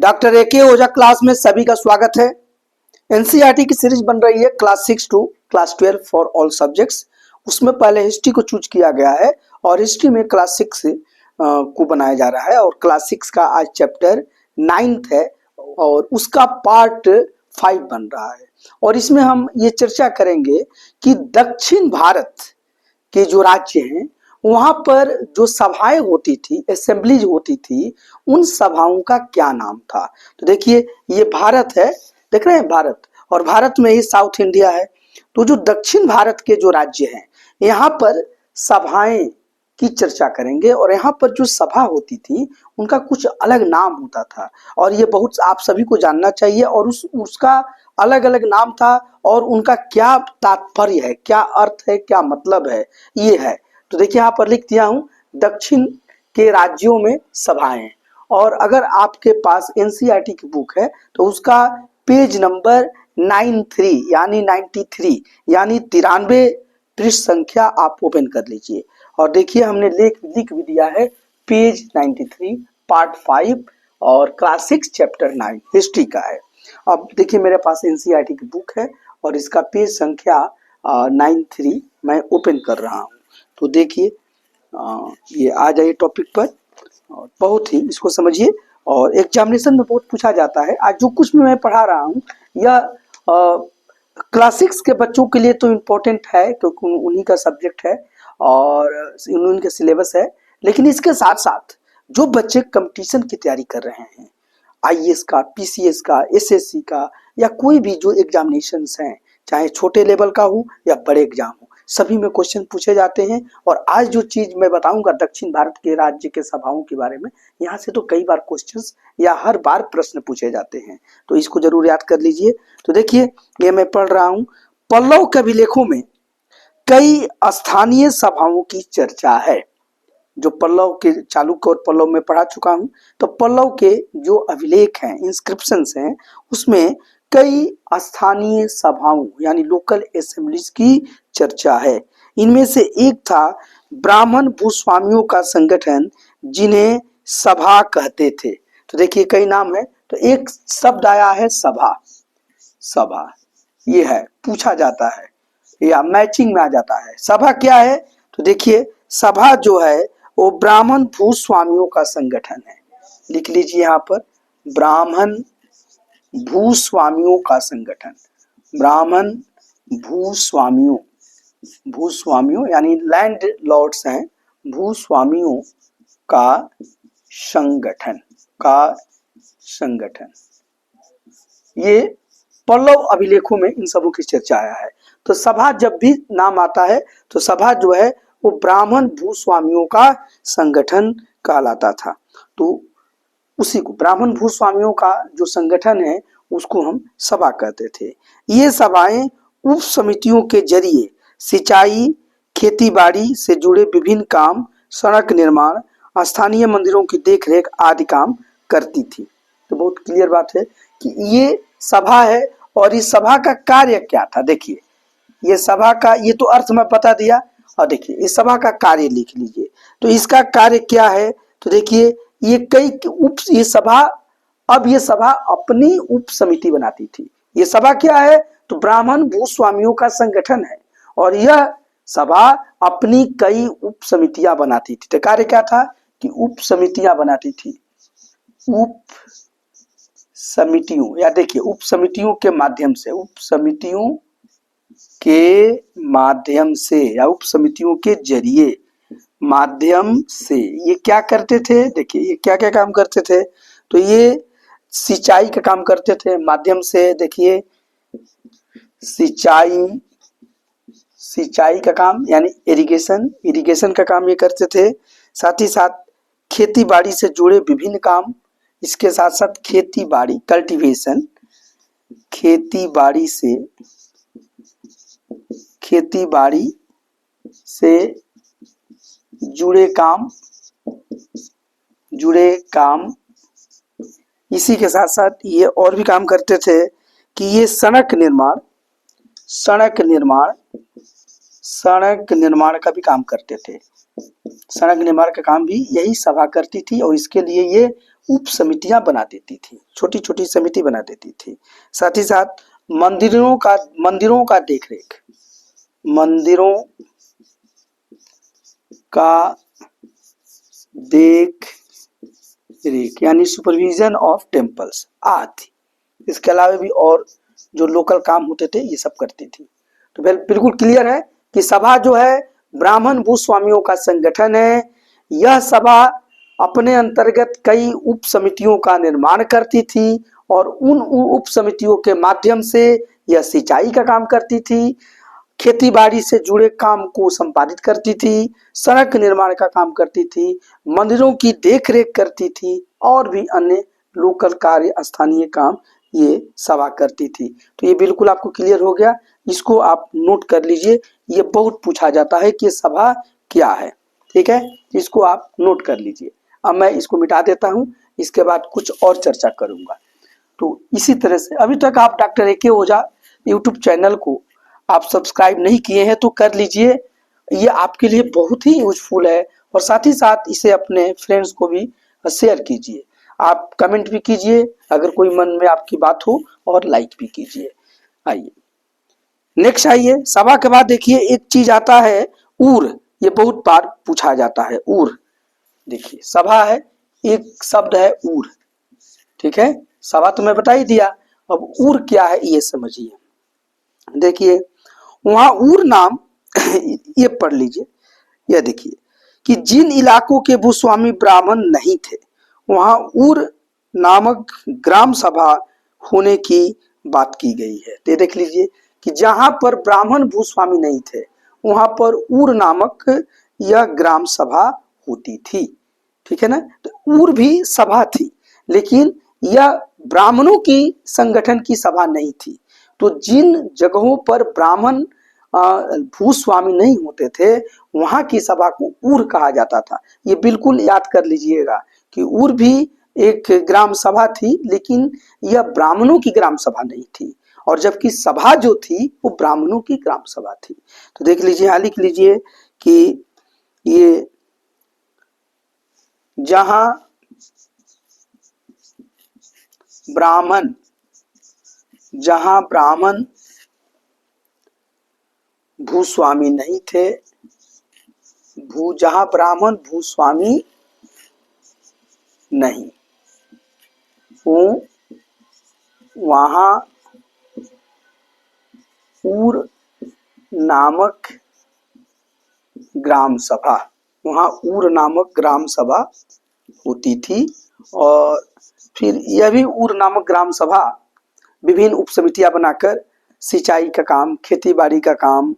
Doctor A K. ओझा class में सभी का स्वागत है। एनसीईआरटी की सीरीज बन रही है class 6 to class 12 for all subjects. उसमें पहले हिस्ट्री को चूज किया गया है और हिस्ट्री में क्लास 6 को बनाया जा रहा है और क्लास 6 का आज चैप्टर 9th है और उसका पार्ट 5 बन रहा है। और इसमें हम ये चर्चा करेंगे कि दक्षिण भारत के जो राज्य हैं वहां पर जो सभाएं होती थी, असेंबलीज होती थी, उन सभाओं का क्या नाम था। तो देखिए ये भारत है, देख रहे हैं भारत, और भारत में ही साउथ इंडिया है। तो जो दक्षिण भारत के जो राज्य हैं यहाँ पर सभाएं की चर्चा करेंगे और यहाँ पर जो सभा होती थी उनका कुछ अलग नाम होता था और ये बहुत आप सभी को जानना चाहिए और उसका अलग अलग नाम था और उनका क्या तात्पर्य है, क्या अर्थ है, क्या मतलब है, ये है। तो देखिए यहाँ पर लिख दिया हूँ दक्षिण के राज्यों में सभाएं। और अगर आपके पास एनसीईआरटी की बुक है तो उसका पेज नंबर 93 यानी 93 यानी 93 पृष्ठ संख्या आप ओपन कर लीजिए और देखिए हमने लिख भी दिया है पेज 93 पार्ट 5 और क्लास 6 चैप्टर 9 हिस्ट्री का है। अब देखिए मेरे पास एनसीईआरटी की बुक है और इसका पेज संख्या 93 मैं ओपन कर रहा हूँ। तो देखिए ये आ जाइए टॉपिक पर और बहुत ही इसको समझिए और एग्जामिनेशन में बहुत पूछा जाता है। आज जो कुछ भी मैं पढ़ा रहा हूँ यह क्लास 6 के बच्चों के लिए तो इम्पोर्टेंट है क्योंकि उन्हीं का सब्जेक्ट है और उनके सिलेबस है, लेकिन इसके साथ साथ जो बच्चे कंपटीशन की तैयारी कर रहे हैं, आईएएस का, पीसीएस का, एसएससी का या कोई भी जो एग्जामिनेशंस हैं, चाहे छोटे लेवल का हो या बड़े एग्जाम हो, सभी में क्वेश्चन पूछे जाते हैं। और आज जो चीज मैं बताऊंगा दक्षिण भारत के राज्य के सभाओं के बारे में, यहाँ से तो कई बार क्वेश्चंस या हर बार प्रश्न पूछे जाते हैं, तो इसको जरूर याद कर लीजिए। तो देखिए ये मैं पढ़ रहा हूँ, पल्लव के अभिलेखों में कई स्थानीय सभाओं की चर्चा है। जो पल्लव के, चालुक्य और पल्लव में पढ़ा चुका हूं, तो पल्लव के जो अभिलेख हैं, इंस्क्रिप्शंस हैं, उसमें कई स्थानीय सभाओं यानी लोकल असेंबलीज की चर्चा है। इनमें से एक था ब्राह्मण भूस्वामियों का संगठन जिन्हें सभा कहते थे। तो देखिए कई नाम है, तो एक शब्द आया है सभा। सभा ये है, पूछा जाता है या मैचिंग में आ जाता है। सभा क्या है? तो देखिए सभा जो है वो ब्राह्मण भूस्वामियों का संगठन है। लिख लीजिए यहाँ पर, ब्राह्मण भूस्वामियों का संगठन। ब्राह्मण भूस्वामियों, भूस्वामियों यानी लैंड लॉर्ड्स हैं, भूस्वामियों का संगठन, का संगठन। ये पल्लव अभिलेखों में इन सबों की चर्चा आया है। तो सभा जब भी नाम आता है तो सभा जो है वो ब्राह्मण भूस्वामियों का संगठन कहलाता था। तो उसी को ब्राह्मण भूस्वामियों का जो संगठन है उसको हम सभा कहते थे। ये सभाएं उप समितियों के जरिए सिंचाई, खेती-बाड़ी से जुड़े विभिन्न काम, सड़क निर्माण, स्थानीय मंदिरों की देखरेख आदि काम करती थी। तो बहुत क्लियर बात है कि ये सभा है और इस सभा का कार्य क्या था। देखिए ये सभा का, ये तो अर्थ में बता दिया और देखिए इस सभा का कार्य लिख लीजिए। तो इसका कार्य क्या है? तो देखिए ये ये सभा, अब ये सभा अपनी उप समिति बनाती थी। ये सभा क्या है? तो ब्राह्मण भूस्वामियों का संगठन है और यह सभा अपनी कई उप समितियां बनाती थी। तो कार्य क्या था कि उप समितियां बनाती थी। उप समितियों या देखिए उप समितियों के माध्यम से, उप समितियों के माध्यम से या उप समितियों के जरिए, माध्यम से ये क्या करते थे? देखिए ये क्या क्या काम करते थे। तो ये सिंचाई का काम करते थे, माध्यम से देखिए सिंचाई का काम यानी इरिगेशन का काम ये करते थे। साथ ही साथ खेती बाड़ी से जुड़े विभिन्न काम, इसके साथ साथ खेती बाड़ी, कल्टीवेशन, खेती बाड़ी से जुड़े काम, इसी के साथ साथ ये और भी काम करते थे कि ये सड़क निर्माण का भी काम करते थे। सड़क निर्माण का काम भी यही सभा करती थी और इसके लिए ये उप समितियां बना देती थी, छोटी छोटी समिति बना देती थी। साथ ही साथ मंदिरों का देखरेख, मंदिरों का देख रेख यानी सुपरविजन ऑफ टेम्पल्स आदि। इसके अलावा भी और जो लोकल काम होते थे ये सब करती थी। तो बिल्कुल क्लियर है कि सभा जो है ब्राह्मण भूस्वामियों का संगठन है। यह सभा अपने अंतर्गत कई उप समितियों का निर्माण करती थी और उन उप समितियों के माध्यम से यह सिंचाई का काम करती थी, खेती बाड़ी से जुड़े काम को संपादित करती थी, सड़क निर्माण का काम करती थी, मंदिरों की देखरेख करती थी और भी अन्य लोकल कार्य, स्थानीय काम ये सभा करती थी। तो ये बिल्कुल आपको क्लियर हो गया, इसको आप नोट कर लीजिए। ये बहुत पूछा जाता है कि सभा क्या है, ठीक है, इसको आप नोट कर लीजिए। अब मैं इसको मिटा देता हूँ, इसके बाद कुछ और चर्चा करूंगा। तो इसी तरह से अभी तक आप डॉक्टर ए के ओझा यूट्यूब चैनल को आप सब्सक्राइब नहीं किए हैं तो कर लीजिए, ये आपके लिए बहुत ही यूजफुल है। और साथ ही साथ इसे अपने फ्रेंड्स को भी शेयर कीजिए, आप कमेंट भी कीजिए अगर कोई मन में आपकी बात हो, और लाइक भी कीजिए। आइए नेक्स्ट आइए, सभा के बाद देखिए एक चीज आता है उर, ये बहुत बार पूछा जाता है उर। देखिए सभा है, एक शब्द है उर, ठीक है, सभा तो मैं बता ही दिया, अब उर क्या है ये समझिए। देखिए वहां उर नाम ये पढ़ लीजिए, यह देखिए कि जिन इलाकों के भूस्वामी ब्राह्मण नहीं थे वहां उर नामक ग्राम सभा होने की बात की गई है। तो देख लीजिए कि जहां पर ब्राह्मण भूस्वामी नहीं थे वहां पर उर नामक यह ग्राम सभा होती थी, ठीक है ना। तो उर भी सभा थी, लेकिन यह ब्राह्मणों की संगठन की सभा नहीं थी। तो जिन जगहों पर ब्राह्मण भूस्वामी नहीं होते थे वहां की सभा को उर कहा जाता था। ये बिल्कुल याद कर लीजिएगा कि उर भी एक ग्राम सभा थी, लेकिन यह ब्राह्मणों की ग्राम सभा नहीं थी, और जबकि सभा जो थी वो ब्राह्मणों की ग्राम सभा थी। तो देख लीजिए, यहाँ लिख लीजिए कि ये जहां ब्राह्मण भूस्वामी नहीं थे, जहां ब्राह्मण भूस्वामी नहीं हो वहां उर नामक ग्राम सभा, होती थी। और फिर यह भी उर नामक ग्राम सभा विभिन्न उप समितियां बनाकर सिंचाई का काम, खेती बाड़ी का काम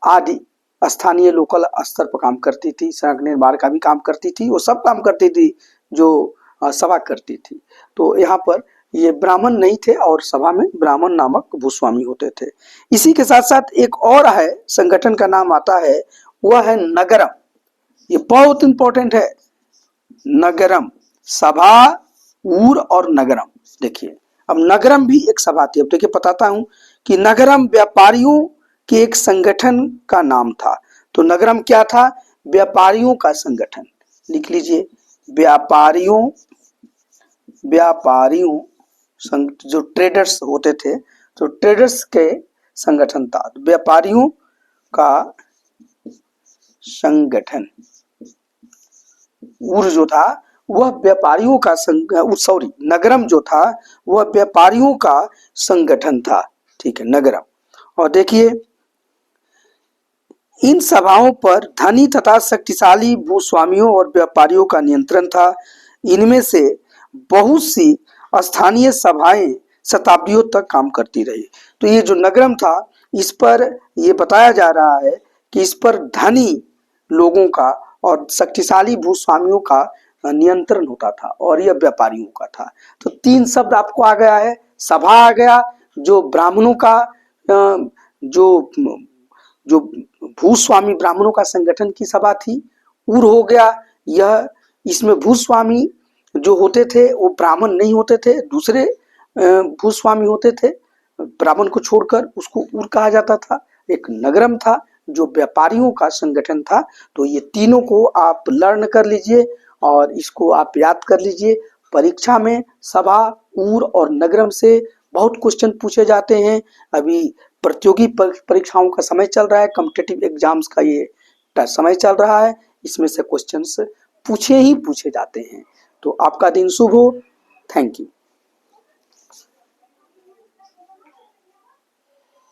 आदि स्थानीय लोकल स्तर पर काम करती थी, सड़क निर्माण का भी काम करती थी, वो सब काम करती थी जो सभा करती थी। तो यहाँ पर ये ब्राह्मण नहीं थे और सभा में ब्राह्मण नामक भूस्वामी होते थे। इसी के साथ साथ एक और है संगठन का नाम आता है, वह है नगरम। ये बहुत इंपॉर्टेंट है, नगरम, सभा, उर और नगरम। देखिए अब नगरम भी एक सभा थी। अब देखिए बताता हूं कि नगरम व्यापारियों के एक संगठन का नाम था। तो नगरम क्या था? व्यापारियों का संगठन। लिख लीजिए, व्यापारियों जो ट्रेडर्स होते थे, तो ट्रेडर्स के संगठन था, व्यापारियों का संगठन। उर जो था वह व्यापारियों का नगरम जो था वह व्यापारियों का संगठन था, ठीक है, नगरम। और देखिए इन सभाओं पर धनी तथा शक्तिशाली भूस्वामियों और व्यापारियों का नियंत्रण था। इनमें से बहुत सी स्थानीय सभाएं शताब्दियों तक काम करती रही। तो ये जो नगरम था, इस पर ये बताया जा रहा है कि इस पर धनी लोगों का और शक्तिशाली भूस्वामियों का नियंत्रण होता था, और यह व्यापारियों का था। तो तीन शब्द आपको आ गया है, सभा आ गया जो ब्राह्मणों का जो भूस्वामी ब्राह्मणों का संगठन की सभा थी। उर हो गया, यह इसमें भूस्वामी जो होते थे वो ब्राह्मण नहीं होते थे, दूसरे भूस्वामी होते थे, ब्राह्मण को छोड़कर, उसको उर कहा जाता था। एक नगरम था जो व्यापारियों का संगठन था। तो ये तीनों को आप लर्न कर लीजिए और इसको आप याद कर लीजिए, परीक्षा में सभा, ऊर और नगरम से बहुत क्वेश्चन पूछे जाते हैं। अभी प्रतियोगी परीक्षाओं का समय चल रहा है, कॉम्पिटिटिव एग्जाम्स का ये समय चल रहा है, इसमें से क्वेश्चंस पूछे ही पूछे जाते हैं। तो आपका दिन शुभ हो। Thank you.